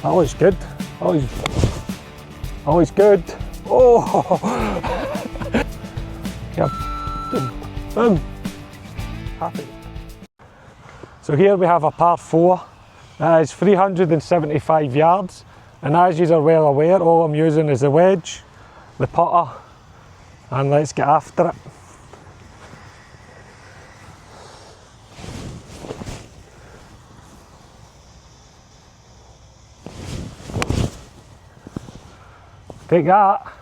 That looks good. That looks good. Oh! Yep. Boom. Happy. So here we have a par 4. That is 375 yards. And as you are well aware, all I'm using is the wedge, the putter, and let's get after it. Take that.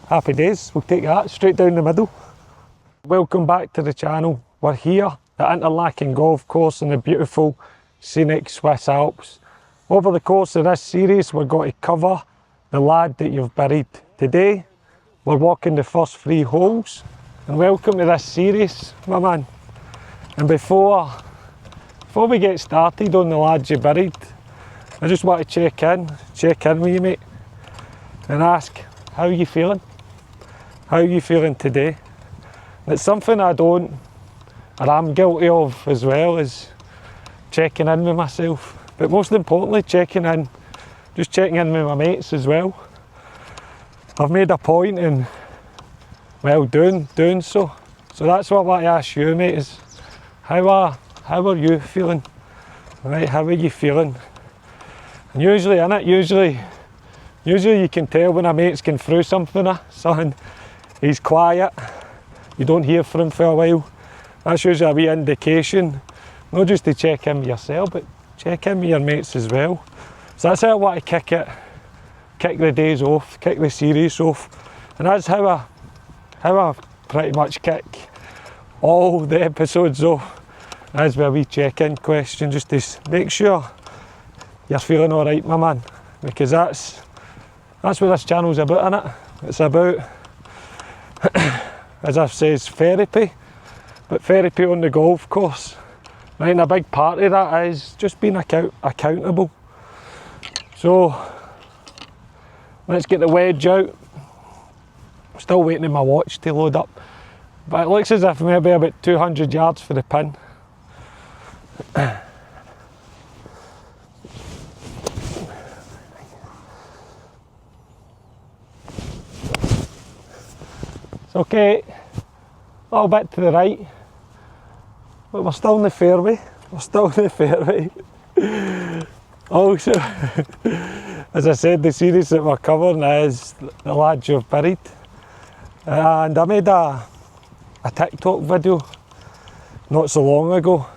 Happy days, we'll take that straight down the middle. Welcome back to the channel. We're here at Interlaken Golf Course in the beautiful scenic Swiss Alps. Over the course of this series we're going to cover the lad that you've buried. Today we're walking the first 3 holes, and welcome to this series, my man. And before we get started on the lads you buried, I just want to check in with you, mate, and ask, how are you feeling? How are you feeling today? And it's something I'm guilty of as well, is checking in with myself, but most importantly checking in with my mates as well. I've made a point in, well, doing so. So that's what I want to ask you, mate, is how are you feeling? Right, how are you feeling? And usually you can tell when a mate's going through something, he's quiet, you don't hear from him for a while. That's usually a wee indication, not just to check in with yourself, but check in with your mates as well. So that's how I want to kick the days off, kick the series off. And that's how I pretty much kick all the episodes off, as with a wee check-in question, just to make sure you're feeling alright, my man, because that's what this channel's about, innit? It's about, as I've said, therapy, but therapy on the golf course. Right, and a big part of that is just being accountable. So let's get the wedge out. I'm still waiting on my watch to load up, but it looks as if maybe about 200 yards for the pin. Okay, a little bit to the right, but we're still in the fairway. Also, as I said, the series that we're covering is the lads you've buried. And I made a TikTok video not so long ago,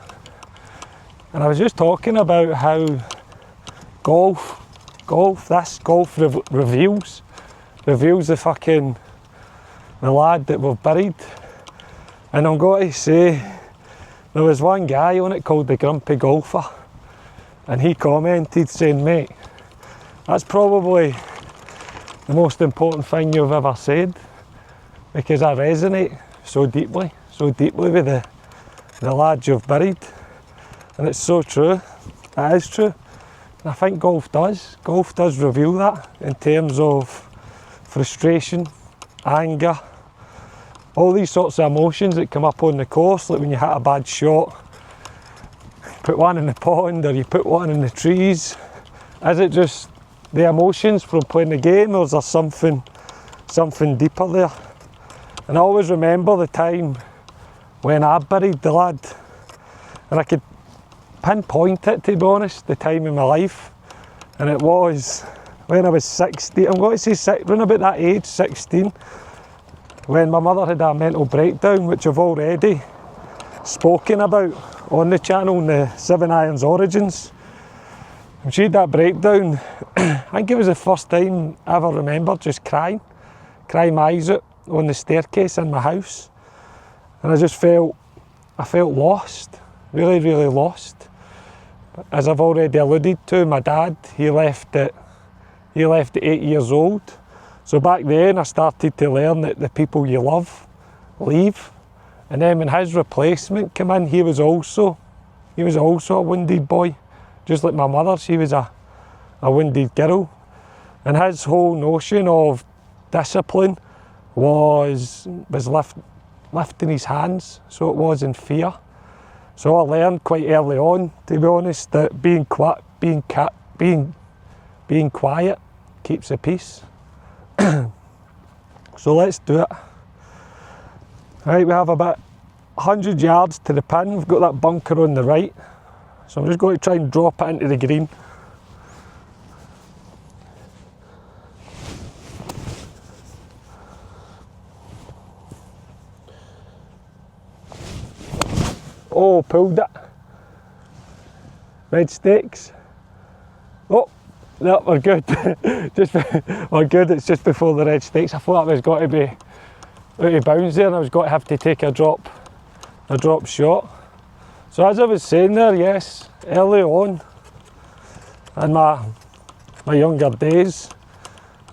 and I was just talking about how golf reveals the lad that we've buried. And I'm going to say, there was one guy on it called the Grumpy Golfer, and he commented saying, mate, that's probably the most important thing you've ever said, because I resonate so deeply with the lads you've buried. And it's so true, it is true. And I think golf does reveal that, in terms of frustration, anger, all these sorts of emotions that come up on the course, like when you hit a bad shot, put one in the pond or you put one in the trees. Is it just the emotions from playing the game, or is there something deeper there? And I always remember the time when I buried the lad, and I could pinpoint it, to be honest, the time in my life, and it was when I was 16, I'm going to say around about that age, 16, when my mother had a mental breakdown, which I've already spoken about on the channel in the 7 Irons Origins. And she had that breakdown. I think it was the first time I ever remember just crying my eyes out on the staircase in my house. And I felt lost, really, really lost. As I've already alluded to, my dad, he left at 8 years old. So back then I started to learn that the people you love leave. And then when his replacement came in, he was also a wounded boy. Just like my mother, she was a wounded girl. And his whole notion of discipline was lifting his hands, so it was in fear. So I learned quite early on, to be honest, that being quiet keeps the peace. So let's do it. Right, we have about 100 yards to the pin. We've got that bunker on the right. So I'm just going to try and drop it into the green. Oh, pulled it. Red stakes. Oh, no, we're good. We're good, it's just before the red stakes. I thought I was going to be out of bounds there and I was going to have to take a drop shot. So as I was saying there, yes, early on in my younger days,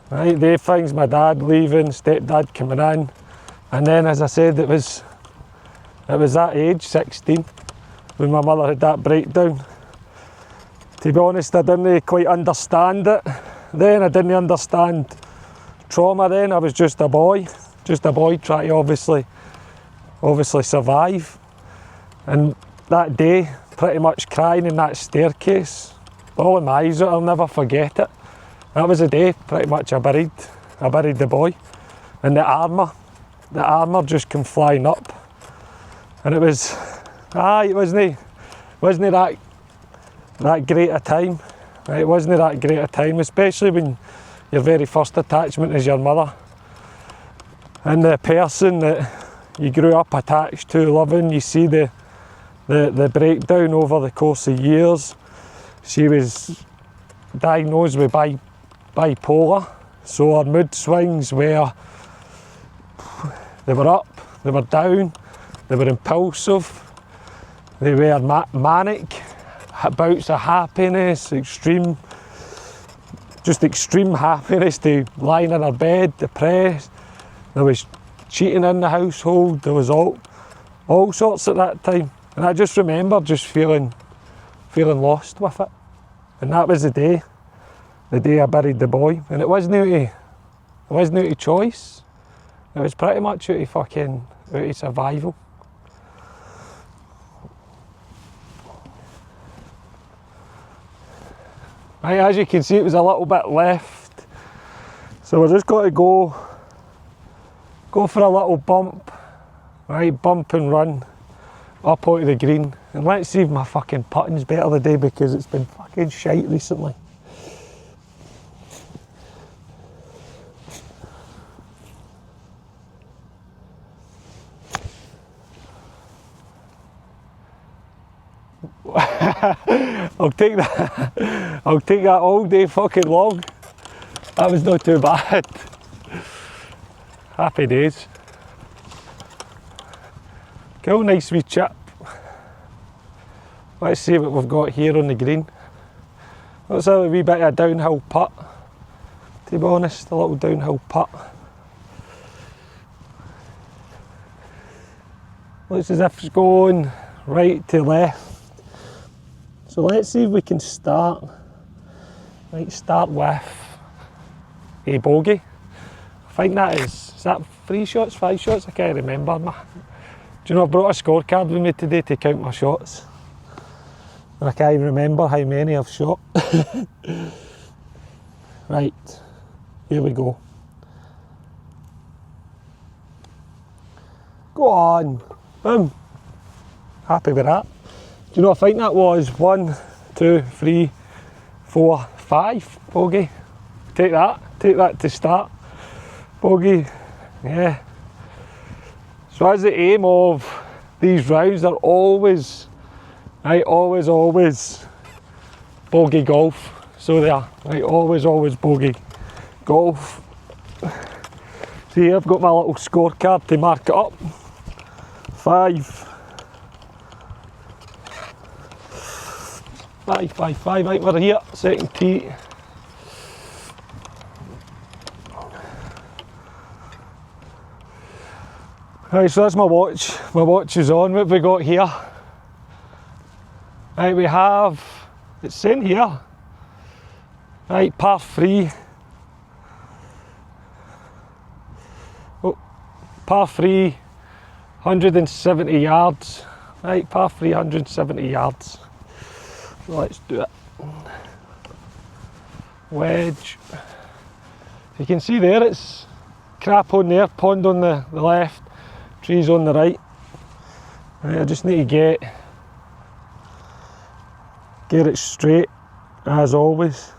right, they things, my dad leaving, stepdad coming in, and then as I said, it was that age, 16, when my mother had that breakdown. To be honest, I didn't quite understand it then. I didn't understand trauma then. I was just a boy trying to obviously survive. And that day, pretty much crying in that staircase, all in my eyes, I'll never forget it. That was the day, pretty much I buried the boy. And the armour just came flying up. And it was, it wasn't that great a time. It wasn't that great a time, especially when your very first attachment is your mother. And the person that you grew up attached to, loving, you see the breakdown over the course of years. She was diagnosed with bipolar, so her mood swings were, they were up, they were down, they were impulsive, they were manic, bouts of happiness, extreme happiness to lying in her bed, depressed. There was cheating in the household, there was all sorts at that time. And I just remember just feeling lost with it. And that was the day I buried the boy. And it wasn't out of choice. It was pretty much out of survival. Right, as you can see, it was a little bit left. So we're just going to go for a little bump. Right, bump and run up onto the green. And let's see if my fucking putting's better today, because it's been fucking shite recently. I'll take that all day fucking long. That was not too bad. Happy days. Cool, nice wee chip. Let's see what we've got here on the green. That's a wee bit of a downhill putt, to be honest, a little downhill putt. Looks as if it's going right to left. So let's see if we can start with a bogey. I think is that 3 shots, 5 shots? I can't remember. Do you know, I brought a scorecard with me today to count my shots. And I can't even remember how many I've shot. Right, here we go. Go on, boom. Happy with that. Do you know, I think that was 1, 2, 3, 4, 5 bogey. Take that to start. Bogey, yeah. So as the aim of these rounds, they're always, right, always bogey golf. So they are, right, always bogey golf. So here I've got my little scorecard to mark it up. 5. 5, right, we're here, second tee. Right, so that's my watch. My watch is on. What have we got here? Right, we have, it's in here. Right, par 3. Oh, par 3, 170 yards. Right, par 370 yards. So let's do it. Wedge. You can see there it's crap on there, pond on the left, trees on the right. Right, I just need to get it straight, as always.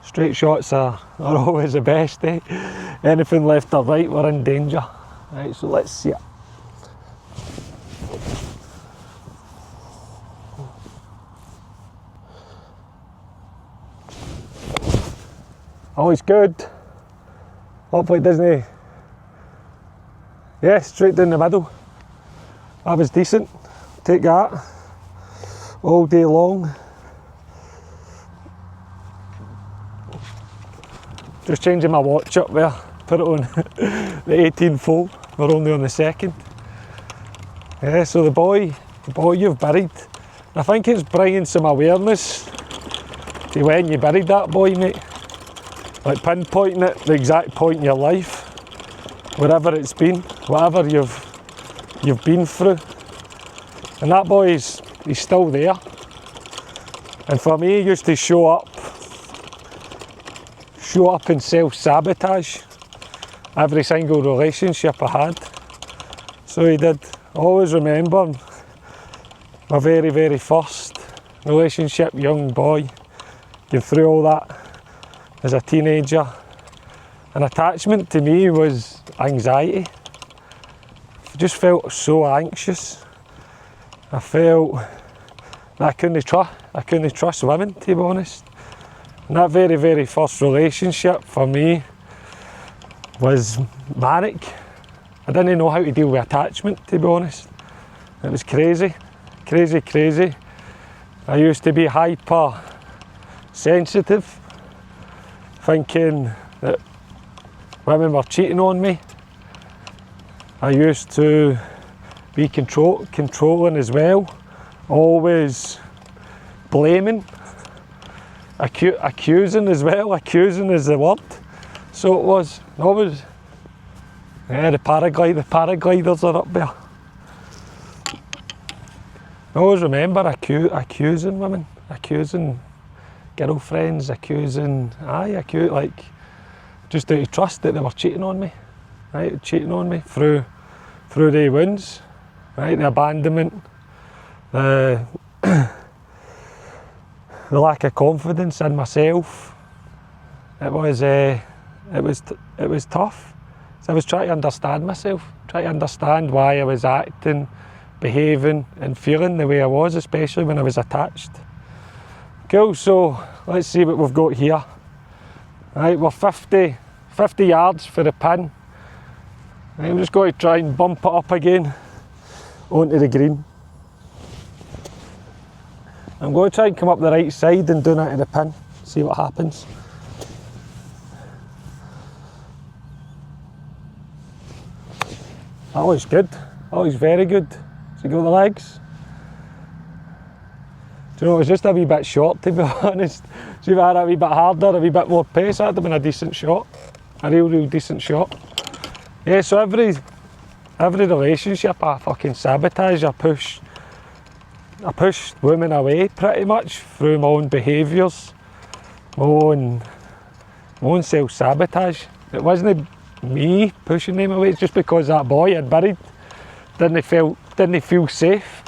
Straight shots are always the best, eh? Anything left or right, we're in danger. Right, so let's see it. Always good. Hopefully it doesn't. Yeah, straight down the middle. That was decent. Take that all day long. Just changing my watch up there. Put it on the 18th hole. We're only on the second. Yeah, so the boy you've buried. I think it's bringing some awareness to when you buried that boy, mate. Like pinpointing it, the exact point in your life, wherever it's been, whatever you've been through. And that boy he's still there. And for me, he used to show up and self-sabotage every single relationship I had. So he did. I always remember my very, very first relationship, young boy, going through all that as a teenager. An attachment to me was anxiety. I just felt so anxious. I felt that I couldn't trust women, to be honest. And that very, very first relationship for me was manic. I didn't know how to deal with attachment, to be honest. It was crazy, crazy, crazy. I used to be hyper sensitive, thinking that women were cheating on me. I used to be controlling as well, always blaming, accusing as well. Accusing is the word. So it was always, yeah, the paragliders are up there. I always remember accusing women, accusing girlfriends, like just out of trust that they were cheating on me, right? Cheating on me through the wounds, right? The abandonment, the lack of confidence in myself. It was tough. So I was trying to understand myself, trying to understand why I was acting, behaving and feeling the way I was, especially when I was attached. Cool, so let's see what we've got here. Right, we're 50 yards for the pin. Right, I'm just going to try and bump it up again onto the green. I'm going to try and come up the right side and do that to the pin, see what happens. That looks good, that looks very good. So you got the legs. Do you know, it was just a wee bit short, to be honest. So if I had a wee bit harder, a wee bit more pace, that'd have been a decent shot. A real decent shot. Yeah, so every relationship I fucking sabotage, I pushed women away pretty much through my own behaviours, my own self-sabotage. It wasn't me pushing them away, it's just because that boy I'd buried didn't feel safe.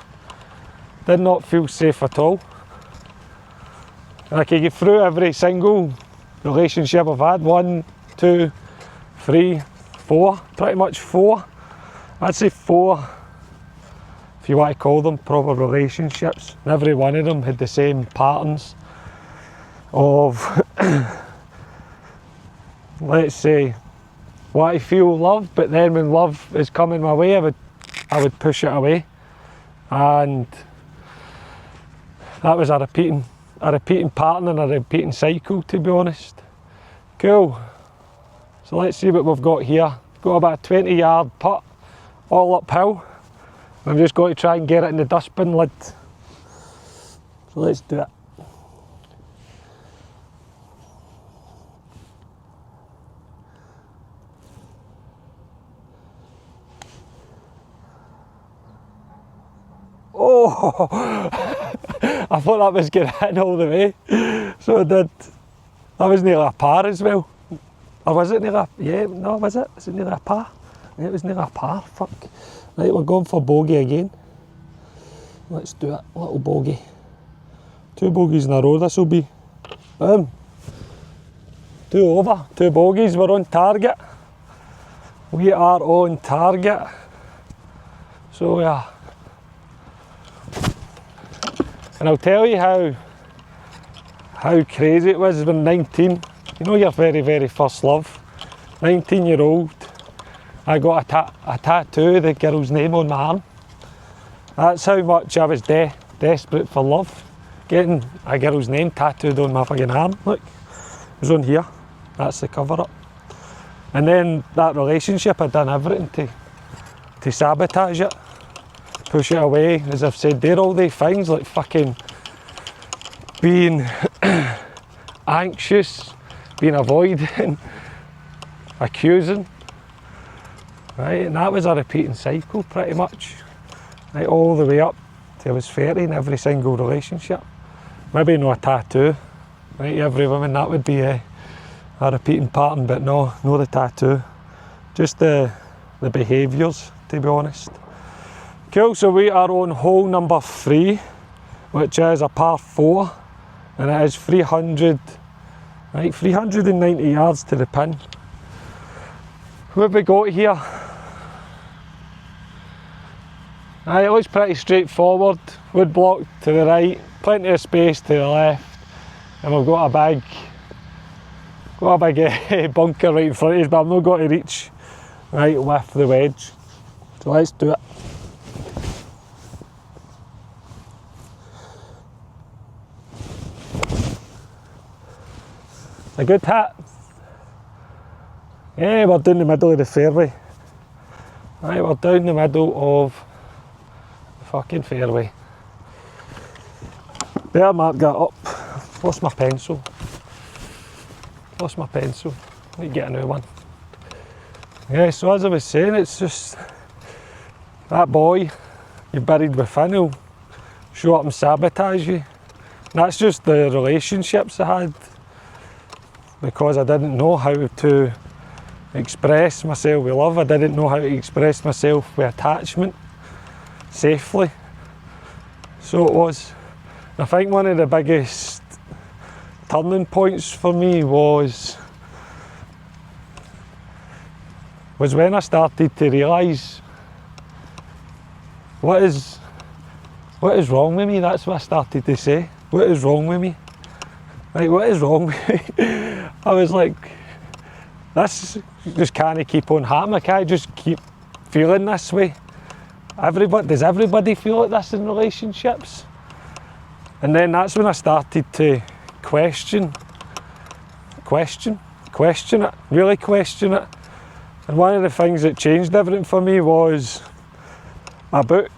Did not feel safe at all. And I can get through every single relationship I've had, 1, 2, 3, 4, pretty much 4. I'd say 4, if you want to call them proper relationships. And every one of them had the same patterns of, let's say, want to feel love, but then when love is coming my way, I would push it away. And that was a repeating pattern and a repeating cycle, to be honest. Cool. So let's see what we've got here. Got about a 20-yard putt, all uphill. I'm just going to try and get it in the dustbin lid. So let's do it. Oh, I thought that was getting in all the way. So it did. That was nearly a par as well. Or was it nearly a, yeah, no, was it? Was it nearly a par? Yeah, it was nearly a par, fuck. Right, we're going for bogey again. Let's do it, little bogey. 2 bogeys in a row this will be. 2 over, 2 bogeys, we're on target. We are on target. So yeah. And I'll tell you how crazy it was when 19, you know your very, very first love. 19-year-old, I got a tattoo of the girl's name on my arm. That's how much I was desperate for love. Getting a girl's name tattooed on my fucking arm. Look, it was on here. That's the cover up. And then that relationship, I'd done everything to sabotage it, push it away. As I've said, there all the things like fucking being anxious, being avoiding, accusing. Right, and that was a repeating cycle pretty much. Right, all the way up till I was 30 in every single relationship. Maybe no a tattoo. Right, every woman that would be a repeating pattern, but no the tattoo. Just the behaviours, to be honest. Cool, so we are on hole number 3, which is a par 4, and it is 300, right, 390 yards to the pin. What have we got here? It looks pretty straightforward. Wood block to the right, plenty of space to the left, and we've got a big bunker right in front of us, but I've not got to reach right with the wedge. So let's do it. A good hit. Yeah, we're down the middle of the fairway. Right, we're down the middle of the fucking fairway. Better mark that up. Lost my pencil. Need to get a new one. Yeah, so as I was saying, it's just that boy you're buried within, he'll show up and sabotage you. And that's just the relationships I had, because I didn't know how to express myself with love. I didn't know how to express myself with attachment safely. So it was. I think one of the biggest turning points for me was when I started to realise what is wrong with me. That's what I started to say. What is wrong with me? Like, what is wrong with me? I was like, this just can't keep on happening. I can't just keep feeling this way. Does everybody feel like this in relationships? And then that's when I started to question it, really question it. And one of the things that changed everything for me was a book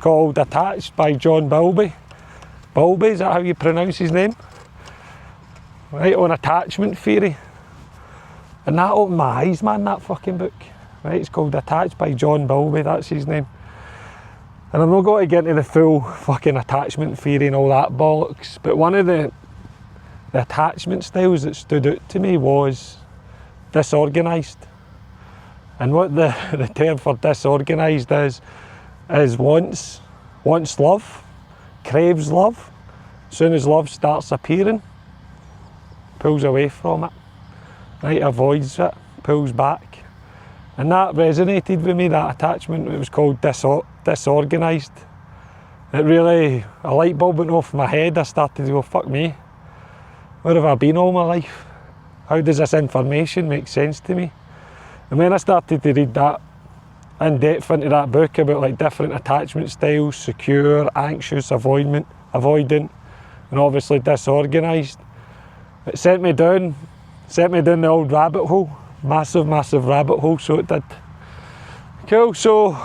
called Attached by John Bowlby. Bowlby, is that how you pronounce his name? Right, on attachment theory. And that opened my eyes, man, that fucking book. Right, it's called Attached by John Bowlby, that's his name. And I'm not going to get into the full fucking attachment theory and all that bollocks, but one of the attachment styles that stood out to me was disorganised. And what the term for disorganised is wants love, craves love. As soon as love starts appearing, pulls away from it, right, avoids it, pulls back. And that resonated with me, that attachment. It was called disorganised. It really, a light bulb went off in my head. I started to go, fuck me, where have I been all my life? How does this information make sense to me? And when I started to read that in depth into that book about like different attachment styles, secure, anxious, avoidant, and obviously disorganised, it sent me down the old rabbit hole. Massive rabbit hole, so it did. Cool, so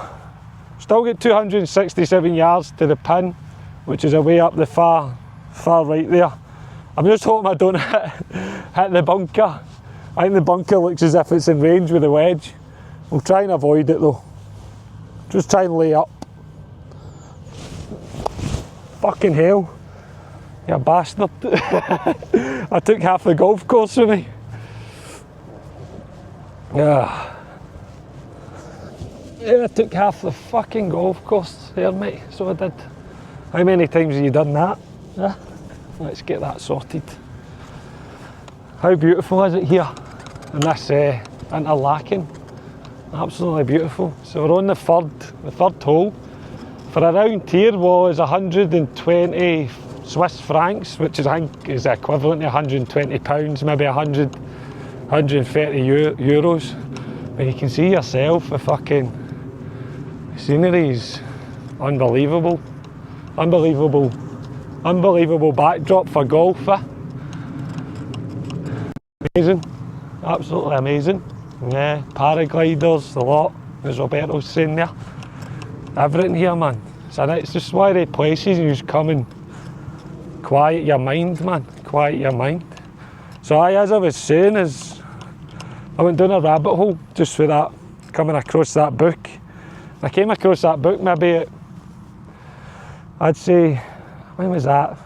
still got 267 yards to the pin, which is away up the far right there. I'm just hoping I don't hit the bunker. I think the bunker looks as if it's in range with the wedge. We'll try and avoid it though. Just try and lay up. Fucking hell. You bastard. I took half the golf course with me. Yeah. Yeah, I took half the fucking golf course there, mate. So I did. How many times have you done that? Yeah. Let's get that sorted. How beautiful is it here in this Interlaken? Absolutely beautiful. So we're on the third hole. For a round here was 120 Swiss francs, which is, I think is equivalent to 120 pounds, maybe 130 euros. But you can see yourself, the fucking scenery is unbelievable. Unbelievable backdrop for golf. Amazing, absolutely amazing. Yeah, paragliders, the lot, as Roberto's saying there. Everything here, man. So it's just one of the places you just come and quiet your mind, man. Quiet your mind. So as I was saying, I went down a rabbit hole just for that, coming across that book. I came across that book maybe I'd say, when was that?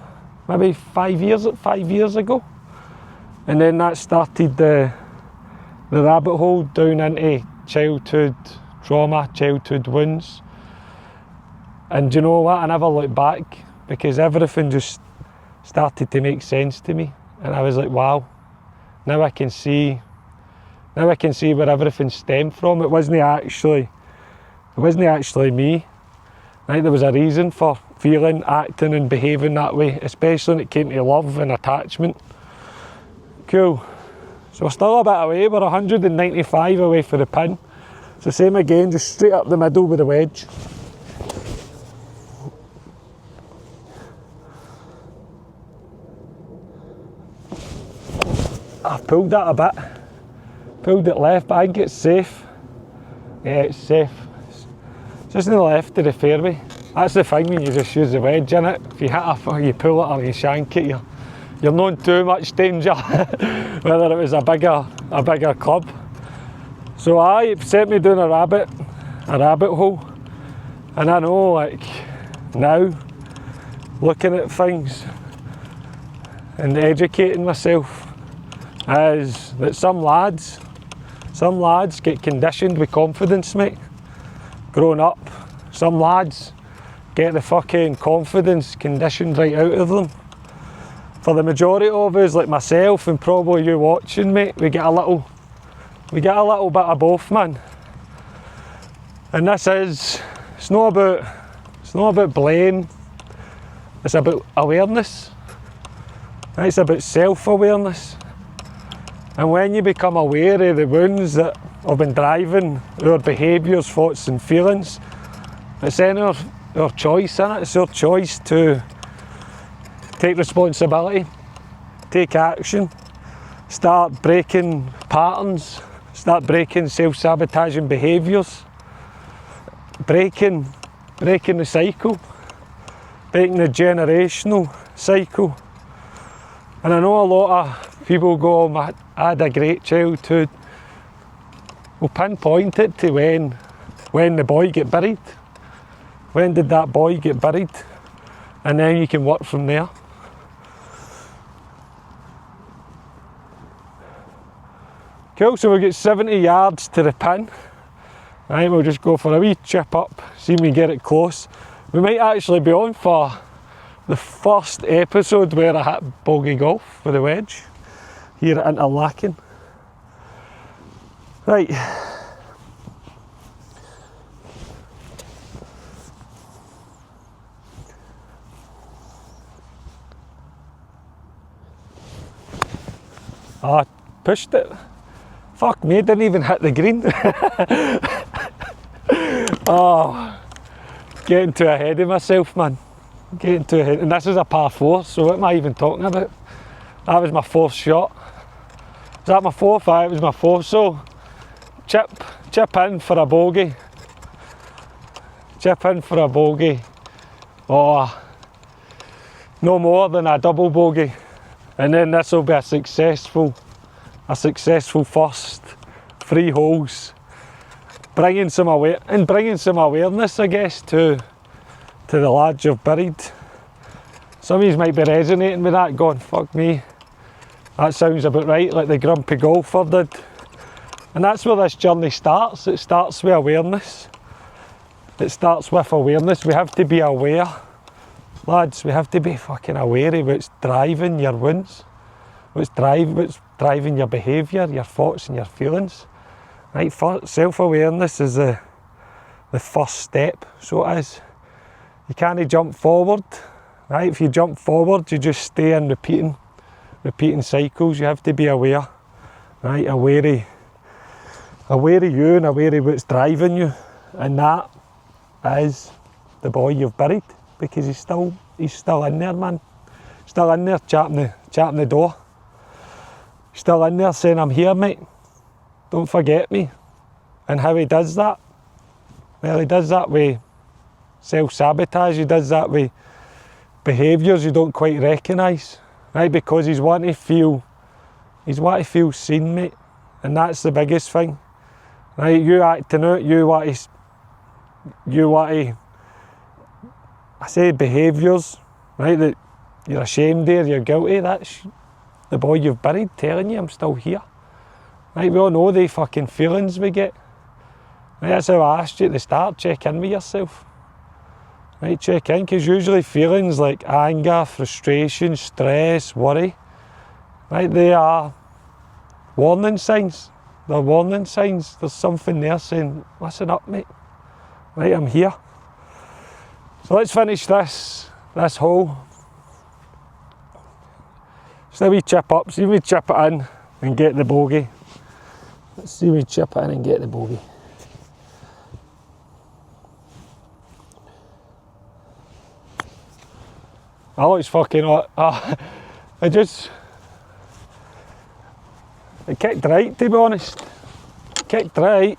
Maybe 5 years ago. And then that started the rabbit hole down into childhood trauma, childhood wounds. And do you know what? I never looked back because everything just started to make sense to me. And I was like, wow, now I can see where everything stemmed from. It wasn't actually me. I think there was a reason for feeling, acting and behaving that way, especially when it came to love and attachment. Cool. So we're still a bit away, we're 195 away for the pin. So same again, just straight up the middle with the wedge. I've pulled that a bit. Pulled it left, but I think it's safe. Yeah, it's safe. It's just on the left of the fairway. That's the thing when you just use the wedge in it. If you hit it, you pull it or you shank it, you're not in too much danger. Whether it was a bigger club. So it sent me down a rabbit hole. And I know, like, now, looking at things and educating myself, is that some lads get conditioned with confidence, mate. Growing up, some lads get the fucking confidence conditioned right out of them. For the majority of us, like myself and probably you watching, mate, we get a little bit of both, man. And it's not about blame, it's about awareness. It's about self-awareness. And when you become aware of the wounds that have been driving our behaviours, thoughts and feelings, it's then our choice, isn't it? It's our choice to take responsibility, take action, start breaking patterns, start breaking self-sabotaging behaviours, breaking the cycle, breaking the generational cycle. And I know a lot of people go, I had a great childhood. We'll pinpoint it to when the boy get buried. When did that boy get buried? And then you can work from there. Cool, so we've got 70 yards to the pin. Right, we'll just go for a wee chip up, see if we get it close. We might actually be on for the first episode where I hit bogey golf with a wedge here at Interlaken. Right. I pushed it. Fuck me, didn't even hit the green. Oh, getting too ahead of myself, man. Getting too ahead. And this is a par 4, so what am I even talking about? That was my 4th shot. Is that my 4th? Aye, it was my 4th. So, chip in for a bogey. Chip in for a bogey. Oh, no more than a double bogey. And then this will be a successful first 3 holes. Bringing some awareness, I guess, to to the lads you've buried. Some of you might be resonating with that, going, fuck me, that sounds about right, like the grumpy golfer did. And that's where this journey starts. It starts with awareness. It starts with awareness. We have to be aware. Lads, we have to be fucking aware of what's driving your wounds, what's driving your behaviour, your thoughts and your feelings. Right, self-awareness is the first step, so it is. You can't jump forward. Right, if you jump forward, you just stay in repeating cycles. You have to be aware. Right, aware of you and aware of what's driving you. And that is the boy you've buried, because he's still in there, man. Still in there chapping the door. Still in there saying, I'm here, mate. Don't forget me. And how he does that? Well, he does that with self-sabotage. He does that with behaviours you don't quite recognise. Right? Because he's wanting to feel seen, mate. And that's the biggest thing. Right? You acting out, you want to I say behaviours, right, that you're ashamed of, you're guilty. That's the boy you've buried telling you, I'm still here. Right, we all know the fucking feelings we get. Right, that's how I asked you at the start, check in with yourself. Right, check in, because usually feelings like anger, frustration, stress, worry, right, they are warning signs. They're warning signs. There's something there saying, listen up, mate. Right, I'm here. So let's finish this hole. Just a wee chip up, see if we chip it in and get the bogey. Let's see if we chip it in and get the bogey. I always fucking, it kicked right, to be honest. Kicked right.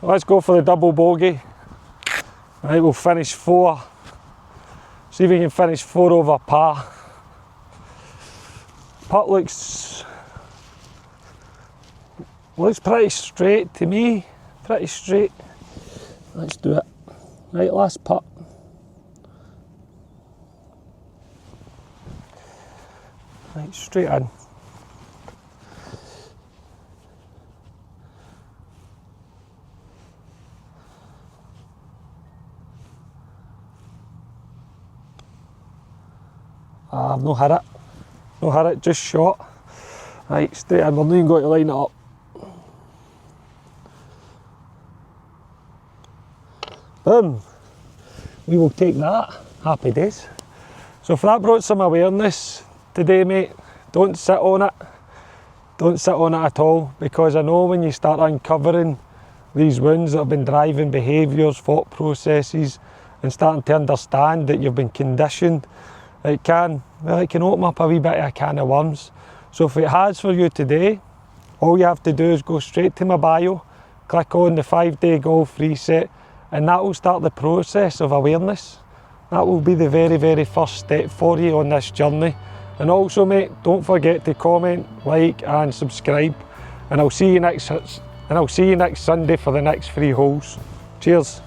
Let's go for the double bogey. Right, we'll finish 4. See if we can finish 4 over par. Putt looks pretty straight to me. Pretty straight. Let's do it. Right, last putt. Right, straight in. I've no hit it, just shot. Right, straight in, we're not even going to line it up. Boom. We will take that. Happy days. So if that brought some awareness today, mate, don't sit on it. Don't sit on it at all, because I know when you start uncovering these wounds that have been driving behaviours, thought processes, and starting to understand that you've been conditioned, it can open up a wee bit of a can of worms. So if it has for you today, all you have to do is go straight to my bio, click on the 5-day golf reset, and that will start the process of awareness. That will be the very, very first step for you on this journey. And also, mate, don't forget to comment, like and subscribe. And I'll see you next Sunday for the next 3 holes. Cheers.